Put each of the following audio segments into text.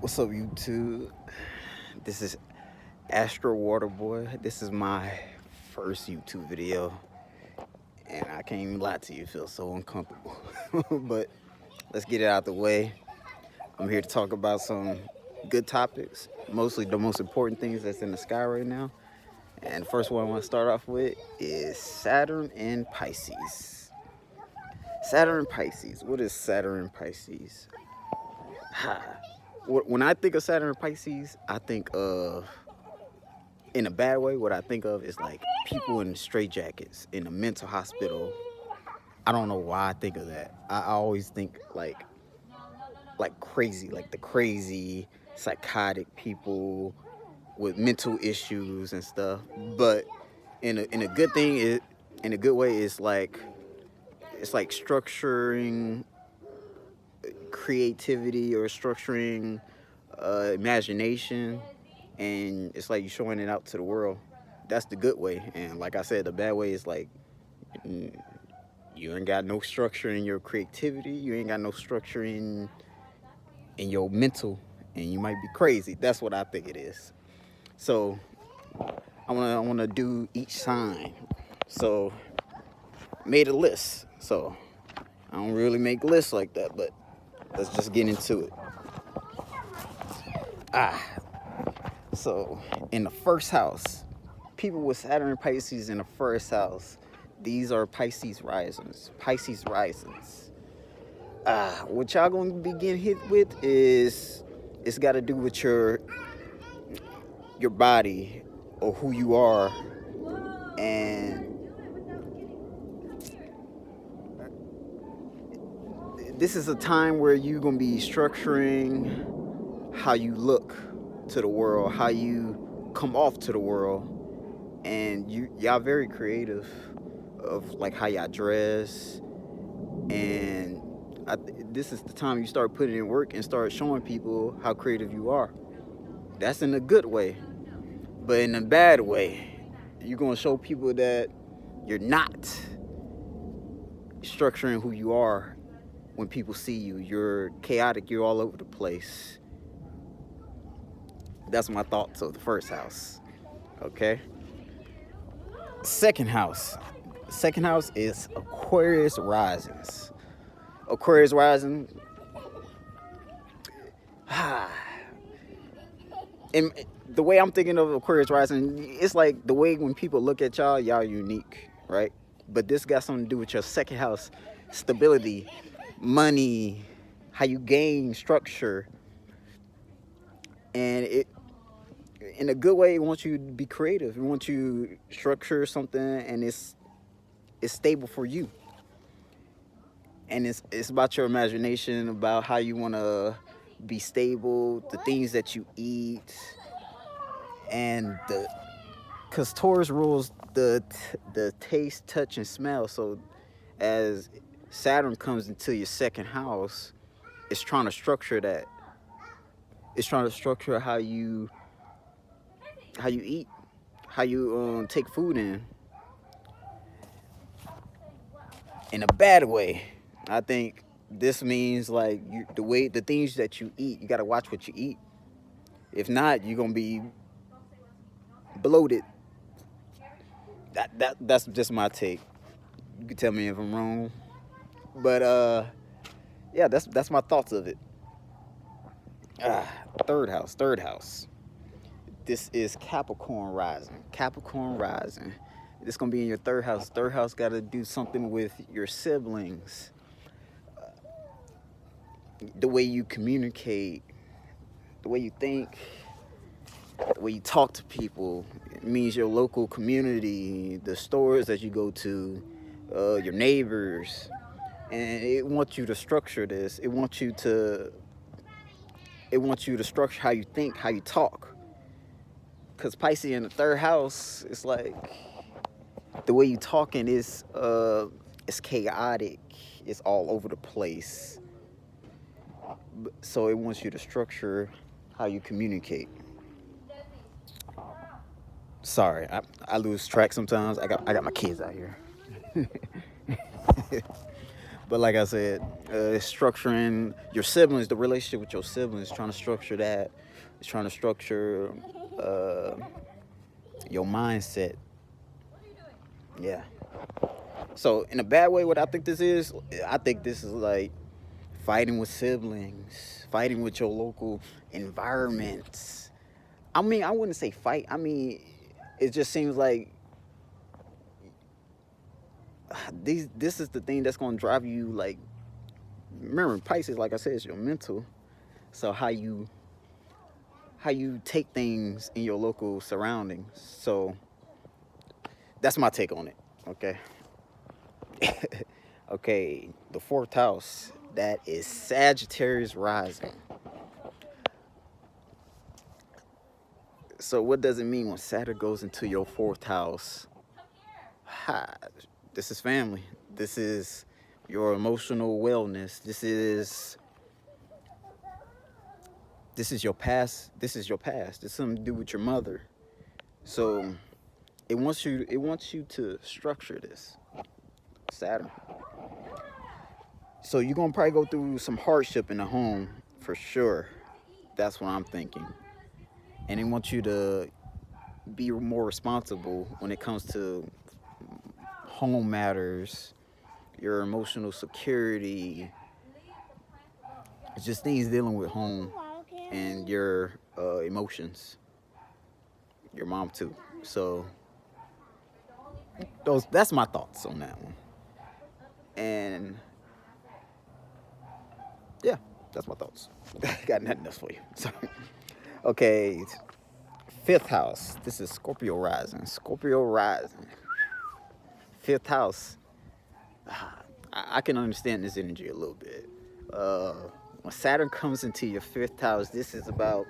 What's up, YouTube? This is Astrowaterboy. This is my first YouTube video, and I can't even lie to you, it feels so uncomfortable. But let's get it out the way. I'm here to talk about some good topics, mostly the most important things that's in the sky right now. And the first one I want to start off with is Saturn and Pisces. Saturn and Pisces. What is Saturn and Pisces? When I think of Saturn and Pisces, I think of, in a bad way, what I think of is like people in straitjackets in a mental hospital. I don't know why I think of that. I always think like crazy, like the crazy, psychotic people with mental issues and stuff. But in a good thing, in a good way, it's like structuring creativity or structuring imagination, and it's like you're showing it out to the world. That's the good way. And like I said, the bad way is like you ain't got no structure in your creativity, you ain't got no structure in your mental, and you might be crazy. That's what I think it is. So I wanna do each sign. So made a list. So I don't really make lists like that, but let's just get into it. So in the first house, people with Saturn and Pisces in the first house, these are Pisces risings. Pisces risings. What y'all gonna be getting hit with is it's got to do with your body or who you are, and this is a time where you're gonna be structuring how you look to the world, how you come off to the world, and y'all very creative of like how y'all dress, and this is the time you start putting in work and start showing people how creative you are. That's in a good way, but in a bad way, you're gonna show people that you're not structuring who you are. When people see you, you're chaotic, you're all over the place. That's my thoughts of the first house. Okay. Second house. Second house is Aquarius risings. Aquarius rising. And the way I'm thinking of Aquarius rising, it's like the way when people look at y'all, y'all unique, right? But this got something to do with your second house, stability, money, how you gain structure, and it, in a good way, it wants you to be creative. It wants you to structure something, and it's stable for you. And it's about your imagination, about how you want to be stable, the things that you eat, and because Taurus rules the taste, touch, and smell. So as Saturn comes into your second house, it's trying to structure that. It's trying to structure how you eat, how you take food in a bad way. I think this means like the things that you eat, you gotta watch what you eat. If not, you're gonna be bloated. That's just my take. You can tell me if I'm wrong, but yeah, that's my thoughts of it. Third house. This is Capricorn rising. Capricorn rising. This gonna be in your third house. Third house got to do something with your siblings, the way you communicate, the way you think, the way you talk to people. It means your local community, the stores that you go to, your neighbors, and it wants you to structure this. It wants you to structure how you think, how you talk. Because Pisces in the third house, it's like the way you talking is it's chaotic. It's all over the place. So it wants you to structure how you communicate. Sorry, I lose track sometimes. I got my kids out here. But like I said, structuring your siblings, the relationship with your siblings, trying to structure that. It's trying to structure uh, your mindset. Yeah. So in a bad way, what I think this is, I think this is like fighting with siblings, fighting with your local environments. I mean, I wouldn't say fight. I mean, it just seems like this is the thing that's going to drive you. Like, remember, Pisces, like I said, is your mental. So how you take things in your local surroundings. So that's my take on it. Okay. Okay, the fourth house, that is Sagittarius rising. So what does it mean when Saturn goes into your fourth house? Ha, this is family. This is your emotional wellness. This is your past. This is your past. It's something to do with your mother. So it wants you to structure this, Saturn. So you're gonna probably go through some hardship in the home for sure. That's what I'm thinking. And it wants you to be more responsible when it comes to home matters, your emotional security. It's just things dealing with home and your emotions. Your mom too. So that's my thoughts on that one. And yeah, that's my thoughts. Got nothing else for you. So, okay, fifth house. This is Scorpio rising. Scorpio rising. Fifth house. I can understand this energy a little bit. When Saturn comes into your fifth house, this is about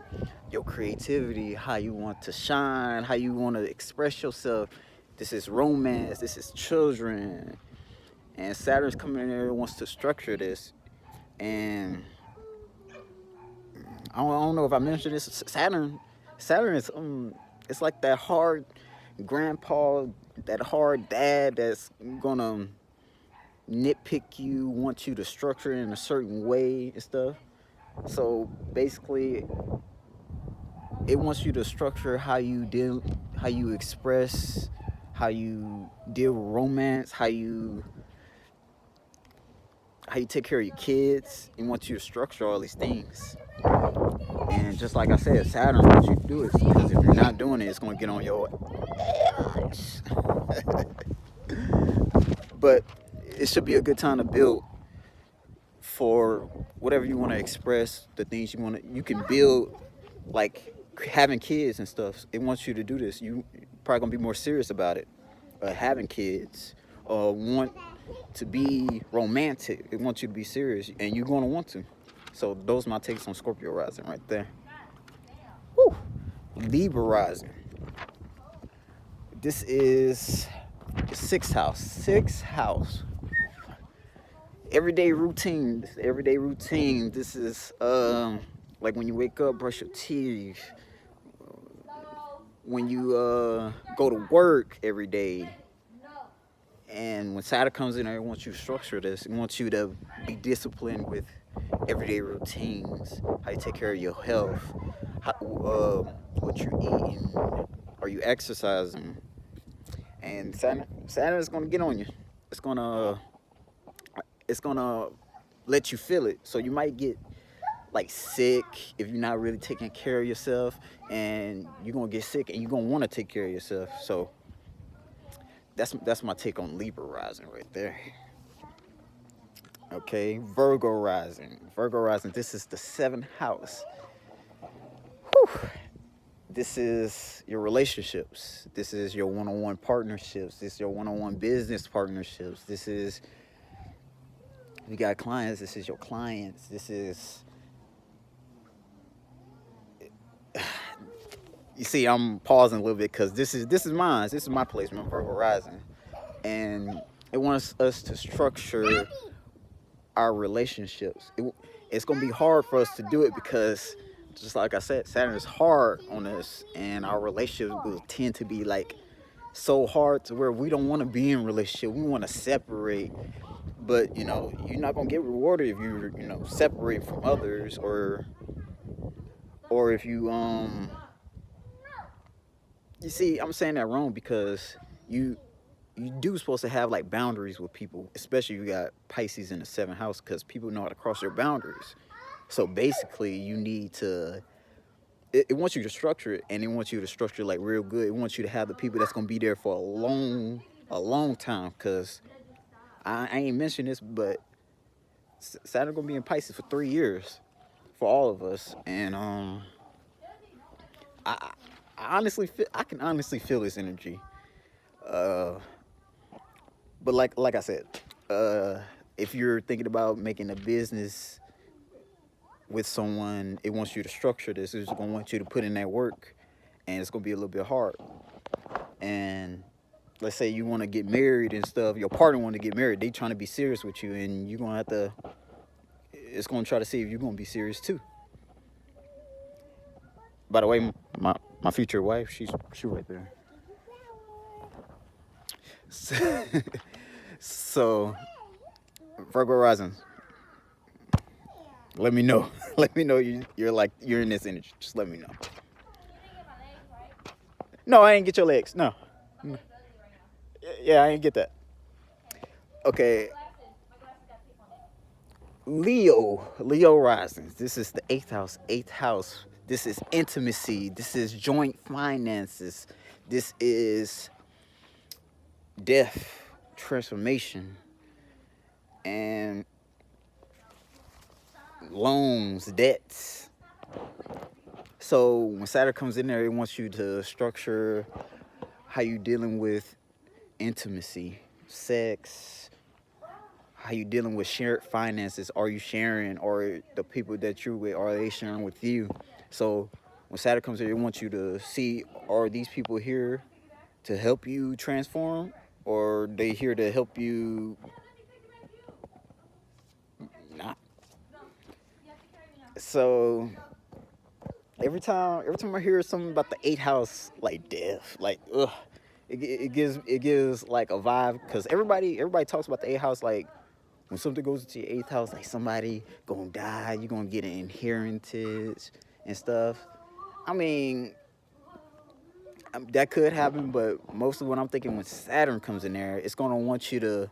your creativity, how you want to shine, how you want to express yourself. This is romance. This is children. And Saturn's coming in there and wants to structure this. And I don't know if I mentioned this. Saturn is it's like that hard grandpa, that hard dad that's gonna nitpick you, want you to structure it in a certain way and stuff. So basically, it wants you to structure how you deal, how you express, how you deal with romance, how you take care of your kids. It wants you to structure all these things. And just like I said, Saturn wants you to do it, because if you're not doing it, it's going to get on your ass. But it should be a good time to build for whatever you want to express, the things you can build, like having kids and stuff. It wants you to do this. You probably going to be more serious about it. Having kids, want to be romantic. It wants you to be serious, and you're going to want to. So those are my takes on Scorpio rising right there. Whew. Libra rising. This is the sixth house. Sixth house. Everyday routine. This is like when you wake up, brush your teeth. When you go to work every day. And when Saturn comes in there, it wants you to structure this. It wants you to be disciplined with everyday routines, how you take care of your health, what you're eating, are you exercising? And Saturn is gonna get on you. It's gonna let you feel it. So you might get like sick if you're not really taking care of yourself, and you're gonna get sick and you're gonna want to take care of yourself. So that's my take on Libra rising right there. Okay, Virgo rising. This is the seventh house. Whew. This is your relationships. This is your one-on-one partnerships. This is your one-on-one business partnerships. This is, if you got clients, this is your clients. This is, you see, I'm pausing a little bit because this is mine. This is my placement, Virgo rising. And it wants us to structure our relationships. It's going to be hard for us to do it because, just like I said, Saturn is hard on us, and our relationships will tend to be like so hard to where we don't want to be in a relationship. We want to separate. But you know, you're not gonna get rewarded if you separate from others, or if you see, I'm saying that wrong because you you do supposed to have like boundaries with people, especially if you got Pisces in the seventh house, because people know how to cross their boundaries. So basically, you need to. It wants you to structure it, and it wants you to structure like real good. It wants you to have the people that's gonna be there for a long time. Cause I ain't mentioned this, but Saturn gonna be in Pisces for 3 years for all of us, and I, I honestly feel, I can honestly feel this energy. Uh, but like I said, uh, if you're thinking about making a business with someone, it wants you to structure this. It's gonna want you to put in that work, and it's gonna be a little bit hard. And let's say you want to get married and stuff. Your partner want to get married. They trying to be serious with you, and you're gonna have to. It's gonna try to see if you're gonna be serious too. By the way, my future wife, she right there. So Virgo rising, let me know. Let me know you're in this energy. Just let me know. No, I ain't get your legs. No. Yeah, I ain't get that. Okay. Leo rising. This is the eighth house. Eighth house. This is intimacy. This is joint finances. This is death, transformation, and loans, debts. So when Saturn comes in there, it wants you to structure how you dealing with intimacy, sex, how you dealing with shared finances. Are you sharing, or the people that you're with, are they sharing with you? So when Saturn comes in, it wants you to see, are these people here to help you transform, or they here to help you not? So every time I hear something about the eighth house, like death, like ugh, it gives like a vibe, because everybody talks about the eighth house like when something goes into your eighth house, like somebody gonna die, you're gonna get an inheritance and stuff. I mean, that could happen, but most of what I'm thinking when Saturn comes in there, it's gonna want you to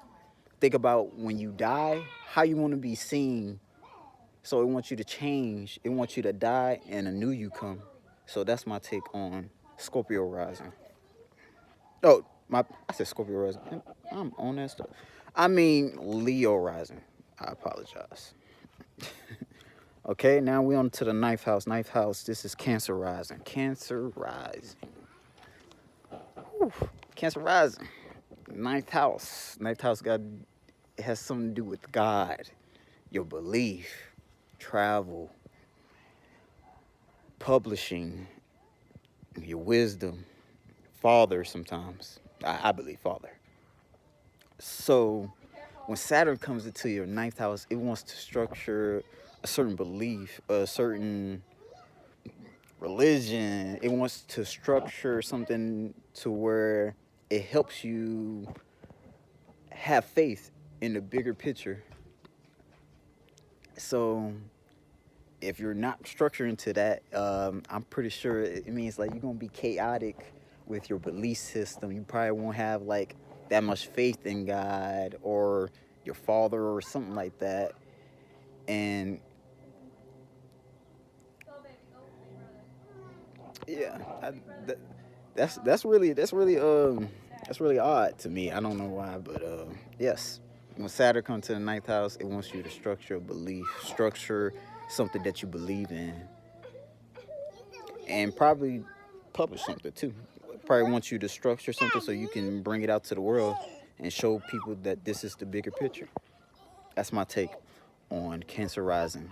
think about when you die, how you want to be seen. So it wants you to change. It wants you to die and a new you come. So that's my take on Scorpio rising. Oh, I said Scorpio rising. I'm on that stuff. I mean Leo rising. I apologize. Okay, now we on to the ninth house. Ninth house. This is Cancer rising. Cancer rising. Whew. Cancer rising. Ninth house. Ninth house got, it has something to do with God, your belief, travel, publishing, your wisdom, father sometimes. I believe father. So when Saturn comes into your ninth house, it wants to structure a certain belief, a certain religion. It wants to structure something to where it helps you have faith in the bigger picture. So if you're not structuring to that, I'm pretty sure it means like you're gonna be chaotic with your belief system. You probably won't have like that much faith in God or your father or something like that. And yeah, that's really odd to me. I don't know why, but yes. When Saturn comes to the ninth house, it wants you to structure a belief, structure something that you believe in, and probably publish something too. Probably wants you to structure something so you can bring it out to the world and show people that this is the bigger picture. That's my take on Cancer rising.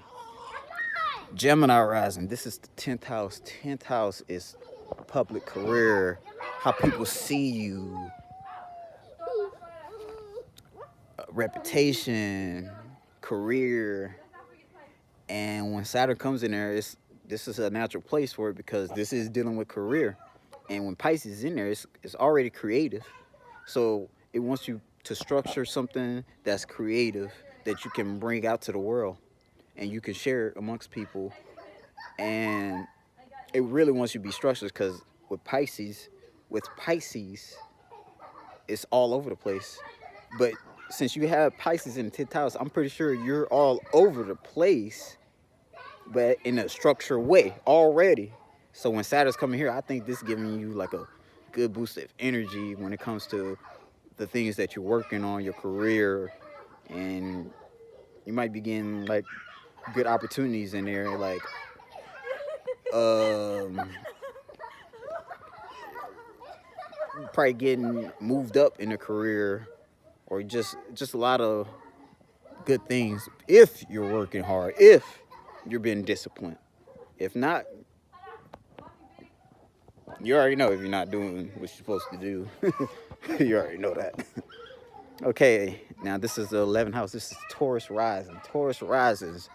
Gemini rising. This is the 10th house. 10th house is public career, how people see you, reputation, career. And when Saturn comes in there, this is a natural place for it because this is dealing with career. And when Pisces is in there, it's already creative. So it wants you to structure something that's creative that you can bring out to the world and you can share it amongst people. And it really wants you to be structured because with Pisces, it's all over the place. But since you have Pisces in the 10th house, I'm pretty sure you're all over the place, but in a structured way already. So when Saturn's coming here, I think this is giving you like a good boost of energy when it comes to the things that you're working on, your career, and you might be getting like good opportunities in there, like probably getting moved up in a career, or just a lot of good things if you're working hard, if you're being disciplined. If not, you already know if you're not doing what you're supposed to do. You already know that. Okay, now this is the 11th house. This is Taurus rising. Taurus rises.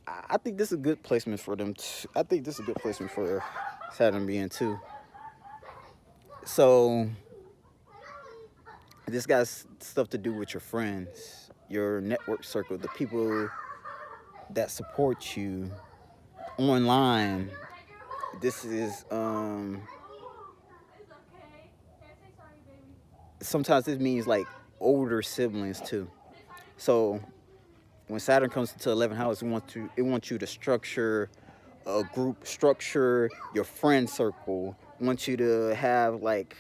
I think this is a good placement for them. I think this is a good placement for Saturn being too. So this got stuff to do with your friends, your network circle, the people that support you online. This is sometimes this means like older siblings too. So when Saturn comes into 11th house, it wants you to structure a group, structure your friend circle. It wants you to have like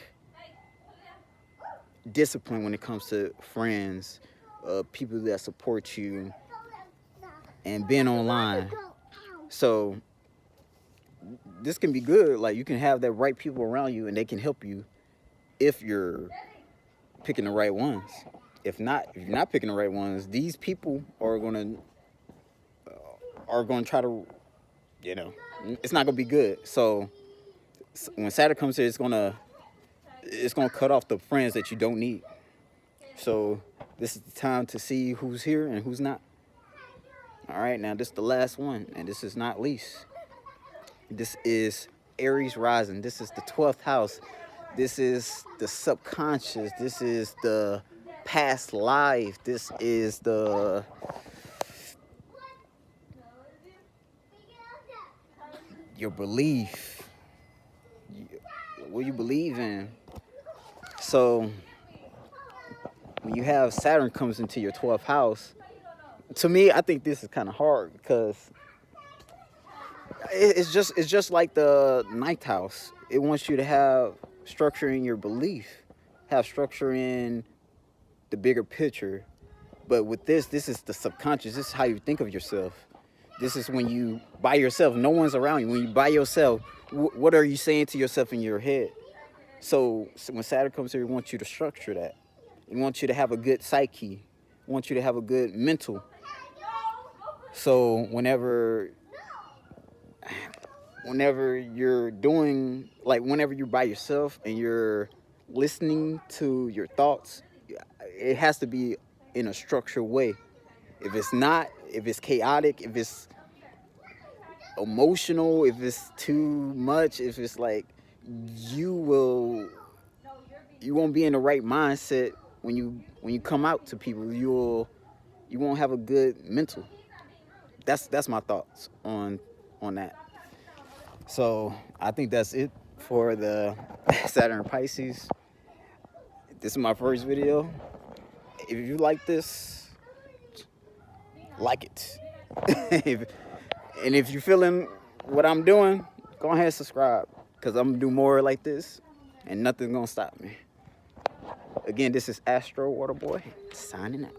discipline when it comes to friends, people that support you, and being online. So this can be good. Like you can have the right people around you, and they can help you if you're picking the right ones. If you're not picking the right ones, these people are gonna try to, it's not gonna be good. So when Saturn comes here, it's gonna cut off the friends that you don't need. So this is the time to see who's here and who's not. All right, now this is the last one, and this is not least. This is Aries rising. This is the 12th house. This is the subconscious. This is the past life. This is your belief, what you believe in. So when you have Saturn comes into your 12th house, to me, I think this is kind of hard because it's just like the 9th house. It wants you to have structure in your belief, have structure in the bigger picture. But with this is the subconscious. This is how you think of yourself. This is when you by yourself, no one's around you. When you by yourself, what are you saying to yourself in your head? So when Saturn comes here, it wants you to structure that. It wants you to have a good psyche. It wants you to have a good mental. So whenever you're doing, like whenever you're by yourself and you're listening to your thoughts, it has to be in a structured way. If it's not, if it's chaotic, if it's emotional, if it's too much, if it's like you won't be in the right mindset when you come out to people. You won't have a good mental. That's my thoughts on that. So I think that's it for the Saturn Pisces. This is my first video. If you like this, like it. And if you're feeling what I'm doing, go ahead and subscribe, because I'm gonna do more like this and nothing's gonna stop me. Again, this is Astrowaterboy signing out.